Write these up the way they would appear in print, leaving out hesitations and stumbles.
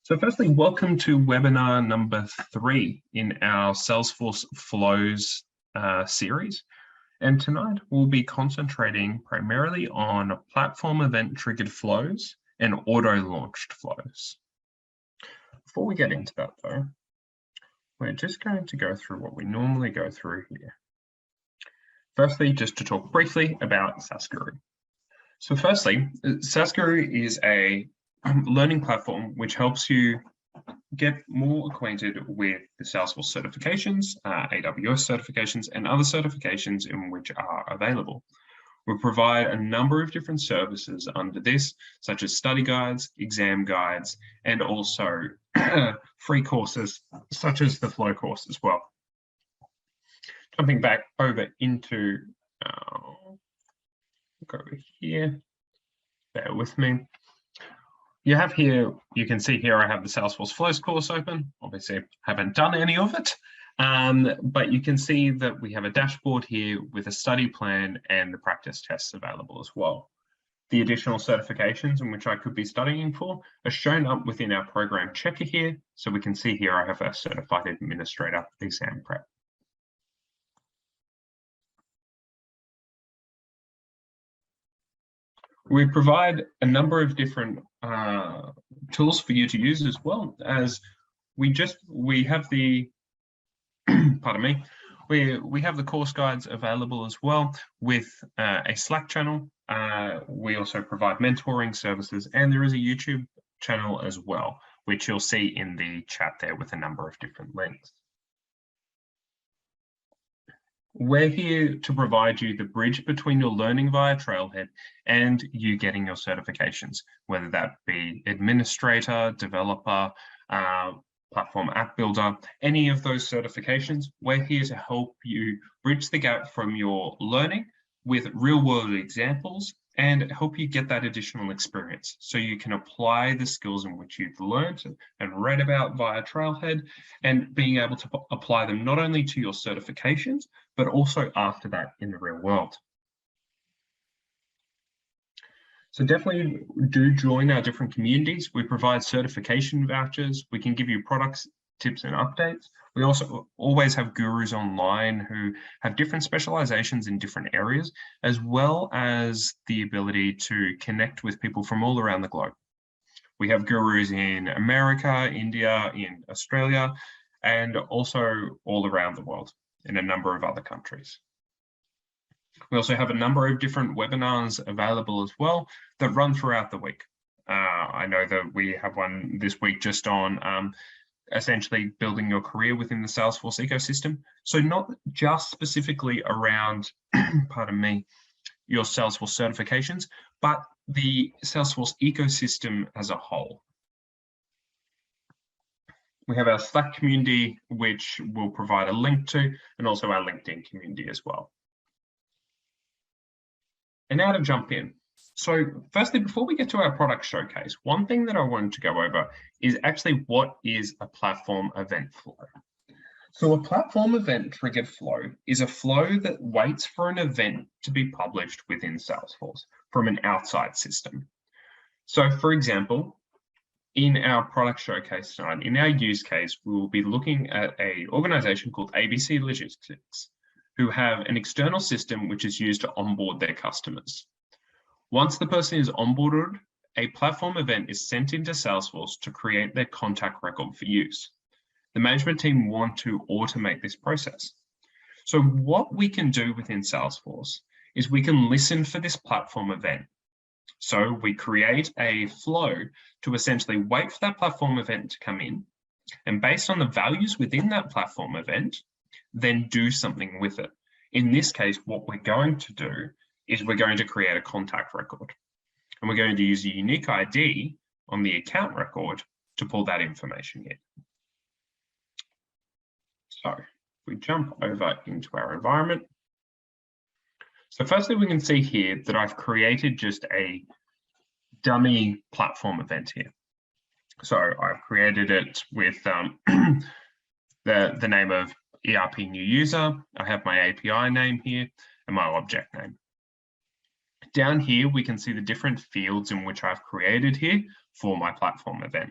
So firstly, welcome to webinar number 3 in our Salesforce Flows series. And tonight we'll be concentrating primarily on platform event triggered flows and auto-launched flows. Before we get into that though, we're just going to go through what we normally go through here. Firstly, just to talk briefly about saasguru. So firstly, saasguru is a learning platform which helps you get more acquainted with the Salesforce certifications, AWS certifications, and other certifications in which are available. We provide a number of different services under this, such as study guides, exam guides, and also free courses, such as the Flow course as well. Jumping back over into, go over here, bear with me. You have here, you can see here I have the Salesforce Flows course open. Obviously, I haven't done any of it, but you can see that we have a dashboard here with a study plan and the practice tests available as well. The additional certifications in which I could be studying for are shown up within our program checker here. So we can see here I have a certified administrator exam prep. We provide a number of different tools for you to use, as well as we have the pardon me, we have the course guides available as well with a Slack channel. We also provide mentoring services, and there is a YouTube channel as well, which you'll see in the chat there with a number of different links. We're here to provide you the bridge between your learning via Trailhead and you getting your certifications, whether that be administrator, developer, platform app builder, any of those certifications. We're here to help you bridge the gap from your learning with real world examples and help you get that additional experience so you can apply the skills in which you've learned and read about via Trailhead, and being able to apply them not only to your certifications, but also after that in the real world. So definitely do join our different communities. We provide certification vouchers. We can give you products, tips, and updates. We also always have gurus online who have different specializations in different areas, as well as the ability to connect with people from all around the globe. We have gurus in America, India, in Australia, and also all around the world in a number of other countries. We also have a number of different webinars available as well that run throughout the week. I know that we have one this week just on essentially building your career within the Salesforce ecosystem. So not just specifically around, pardon me, your Salesforce certifications, but the Salesforce ecosystem as a whole. We have our Slack community, which we'll provide a link to, and also our LinkedIn community as well. And now to jump in. So firstly, before we get to our product showcase, one thing that I wanted to go over is actually what is a platform event flow. So a platform event triggered flow is a flow that waits for an event to be published within Salesforce from an outside system. So for example, in our product showcase tonight, in our use case, we will be looking at an organization called ABC Logistics, who have an external system which is used to onboard their customers. Once the person is onboarded, a platform event is sent into Salesforce to create their contact record for use. The management team want to automate this process. So what we can do within Salesforce is we can listen for this platform event. So we create a flow to essentially wait for that platform event to come in, and based on the values within that platform event, then do something with it. In this case, what we're going to do is we're going to create a contact record, and we're going to use a unique ID on the account record to pull that information in. So if we jump over into our environment. So firstly, we can see here that I've created just a dummy platform event here. So I've created it with the name of ERP new user. I have my API name here and my object name. Down here, we can see the different fields in which I've created here for my platform event.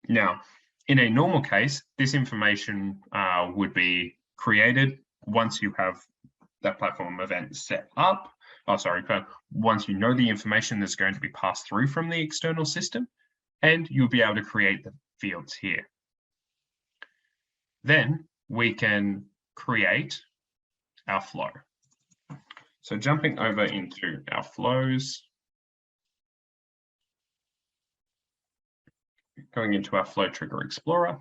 Now, in a normal case, this information would be created once you have that platform event set up. Once you know the information that's going to be passed through from the external system, and you'll be able to create the fields here. Then we can create our flow. So jumping over into our flows, going into our Flow Trigger Explorer.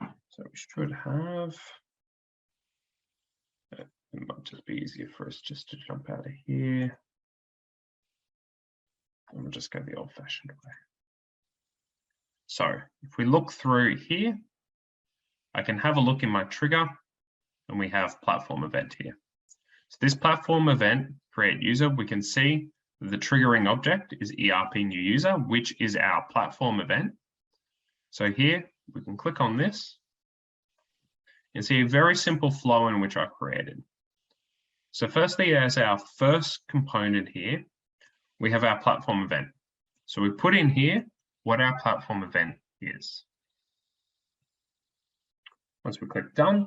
So we should have, it might just be easier for us just to jump out of here. And we'll just go the old-fashioned way. So if we look through here, I can have a look in my trigger, and we have platform event here. So this platform event, create user, we can see the triggering object is ERP new user, which is our platform event. So here we can click on this and see a very simple flow in which I created. So firstly, as our first component here, we have our platform event. So we put in here what our platform event is. Once we click done,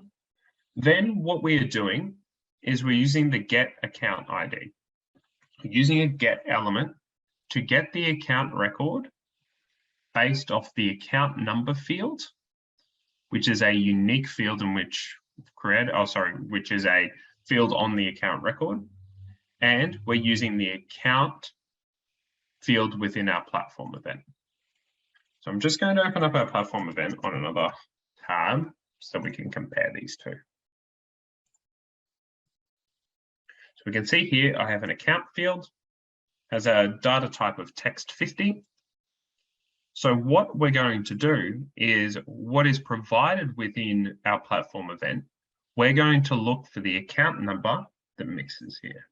then what we are doing is we're using the get account ID. We're using a get element to get the account record based off the account number field, which is a unique field in which which is a field on the account record. And we're using the account field within our platform event. So I'm just going to open up our platform event on another tab so we can compare these two. So we can see here I have an account field, has a data type of text 50. So what we're going to do is what is provided within our platform event, we're going to look for the account number that mixes here.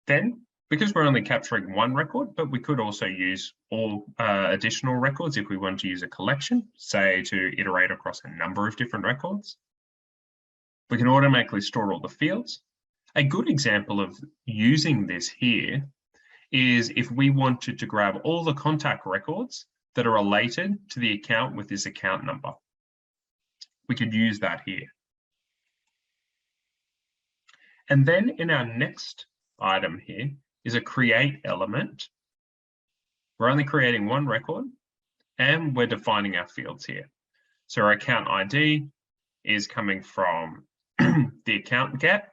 Then, because we're only capturing one record, but we could also use all additional records if we want to use a collection, say to iterate across a number of different records. We can automatically store all the fields. A good example of using this here is if we wanted to grab all the contact records that are related to the account with this account number. We could use that here. And then in our next item here is a create element. We're only creating one record and we're defining our fields here. So our account ID is coming from the account get.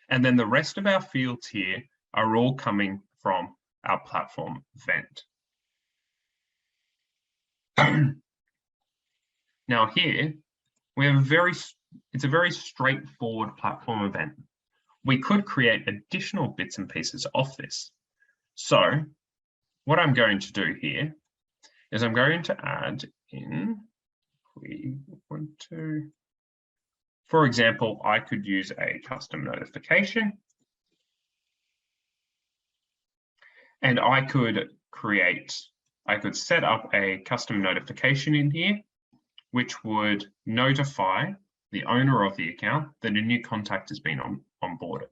And then the rest of our fields here are all coming from our platform event. Now here, we have it's a very straightforward platform event. We could create additional bits and pieces off this. So what I'm going to do here is I'm going to add in, we want to, for example, I could use a custom notification. And I could set up a custom notification in here, which would notify the owner of the account that a new contact has been onboarded.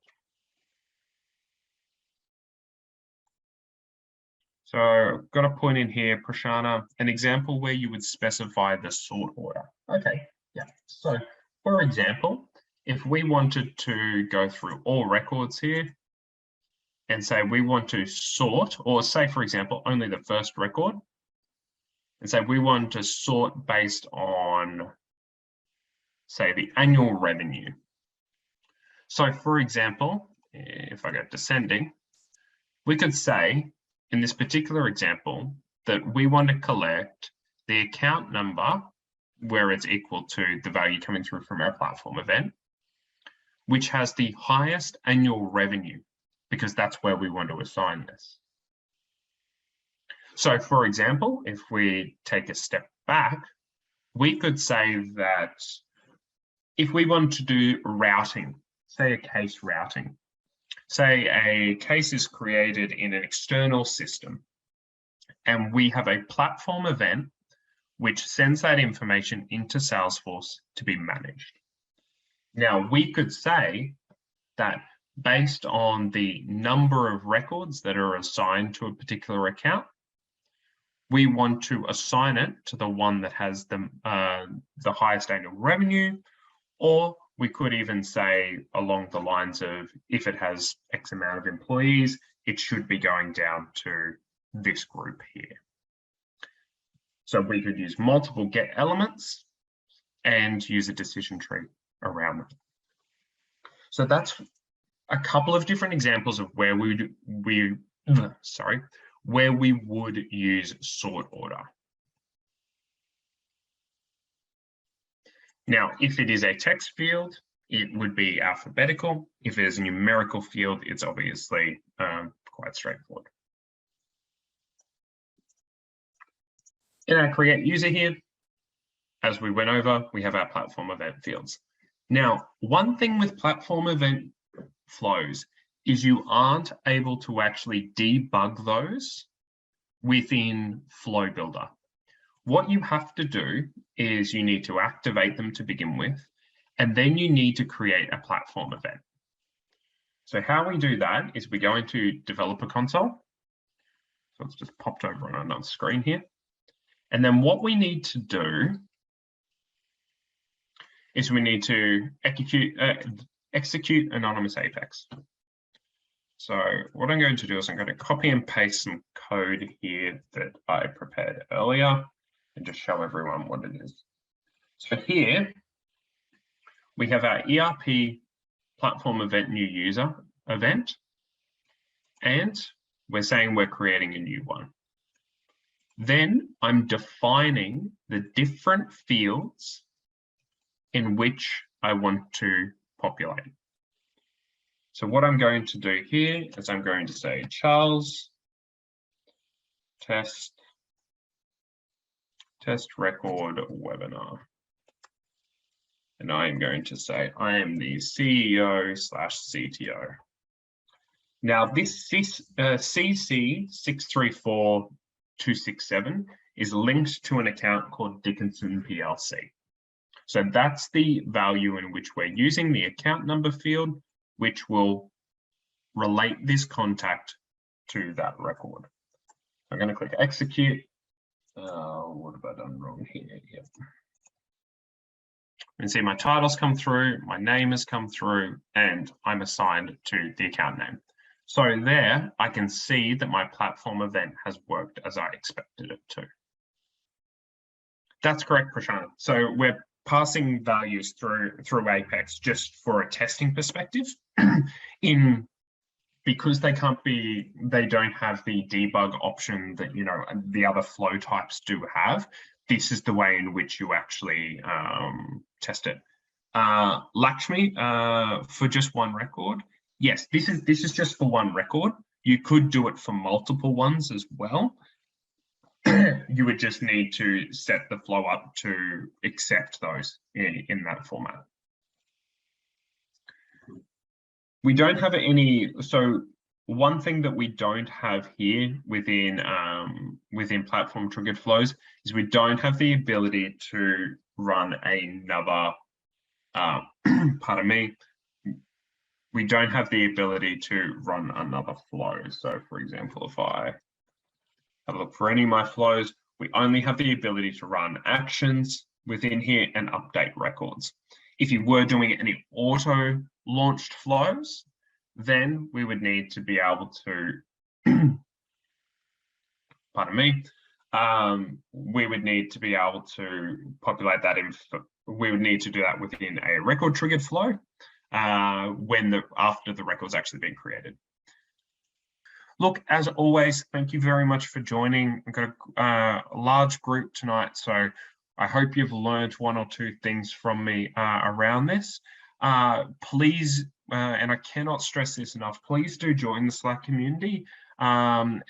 So I've got a point in here, Prashana, an example where you would specify the sort order. Okay, yeah. So for example, if we wanted to go through all records here and say we want to sort, or say, for example, only the first record, and say we want to sort based on, say, the annual revenue. So for example, if I go descending, we could say in this particular example that we want to collect the account number where it's equal to the value coming through from our platform event, which has the highest annual revenue, because that's where we want to assign this. So for example, if we take a step back, we could say that if we want to do routing, say a case routing, say a case is created in an external system, and we have a platform event which sends that information into Salesforce to be managed. Now, we could say that based on the number of records that are assigned to a particular account, we want to assign it to the one that has the highest annual revenue, or we could even say along the lines of, if it has X amount of employees, it should be going down to this group here. So we could use multiple get elements and use a decision tree around them. So that's a couple of different examples of where we would use sort order. Now, if it is a text field, it would be alphabetical. If it is a numerical field, it's obviously quite straightforward. In our create user here, as we went over, we have our platform event fields. Now, one thing with platform event flows is you aren't able to actually debug those within Flow Builder. What you have to do is you need to activate them to begin with, and then you need to create a platform event. So how we do that is we go into Developer Console. So it's just popped over on another screen here. And then what we need to do is we need to execute anonymous Apex. So what I'm going to do is I'm going to copy and paste some code here that I prepared earlier and just show everyone what it is. So here we have our ERP platform event new user event, and we're saying we're creating a new one. Then I'm defining the different fields in which I want to populate. So what I'm going to do here is I'm going to say Charles test record webinar. And I am going to say I am the CEO/CTO. Now this CC 634267 is linked to an account called Dickinson PLC. So that's the value in which we're using the account number field, which will relate this contact to that record. I'm going to click execute. What have I done wrong here? Yep. You can see my titles come through, my name has come through, and I'm assigned to the account name. So there I can see that my platform event has worked as I expected it to. That's correct, Prashant. So we're passing values through Apex just for a testing perspective. Because they don't have the debug option that the other flow types do have. This is the way in which you actually test it. Lakshmi, for just one record. Yes, this is just for one record. You could do it for multiple ones as well. You would just need to set the flow up to accept those in that format. We don't have any, so one thing that we don't have here within platform triggered flows is we don't have the ability to run another, pardon me, we don't have the ability to run another flow. So for example, if I have a look for any of my flows, we only have the ability to run actions within here and update records. If you were doing any auto launched flows, then we would need to be able to, pardon me, we would need to be able to populate that we would need to do that within a record triggered flow after the record's actually been created. Look, as always, thank you very much for joining. I've got a large group tonight, so I hope you've learned one or two things from me around this. Please, and I cannot stress this enough, please do join the Slack community and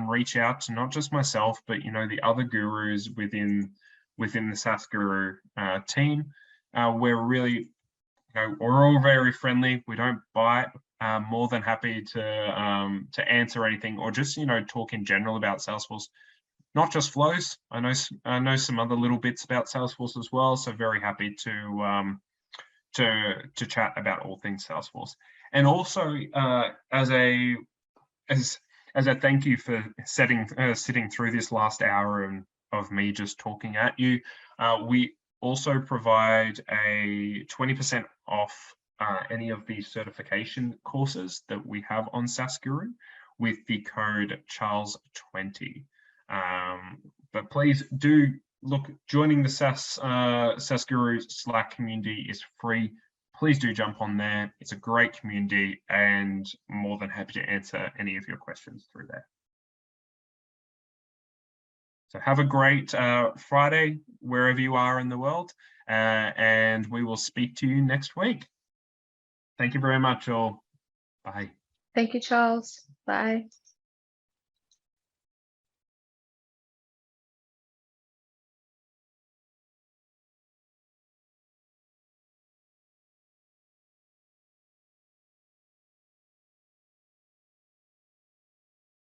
reach out to not just myself, but the other gurus within the saasguru team. We're really, we're all very friendly. We don't bite. More than happy to answer anything or just talk in general about Salesforce. Not just flows. I know some other little bits about Salesforce as well. So very happy to to chat about all things Salesforce. And also as a thank you for sitting through this last hour of me just talking at you, we also provide a 20% off any of the certification courses that we have on saasguru with the code Charles20. But please do look, joining the saasguru Slack community is free. Please do jump on there. It's a great community and more than happy to answer any of your questions through there. So have a great Friday, wherever you are in the world, and we will speak to you next week. Thank you very much, all. Bye. Thank you, Charles. Bye.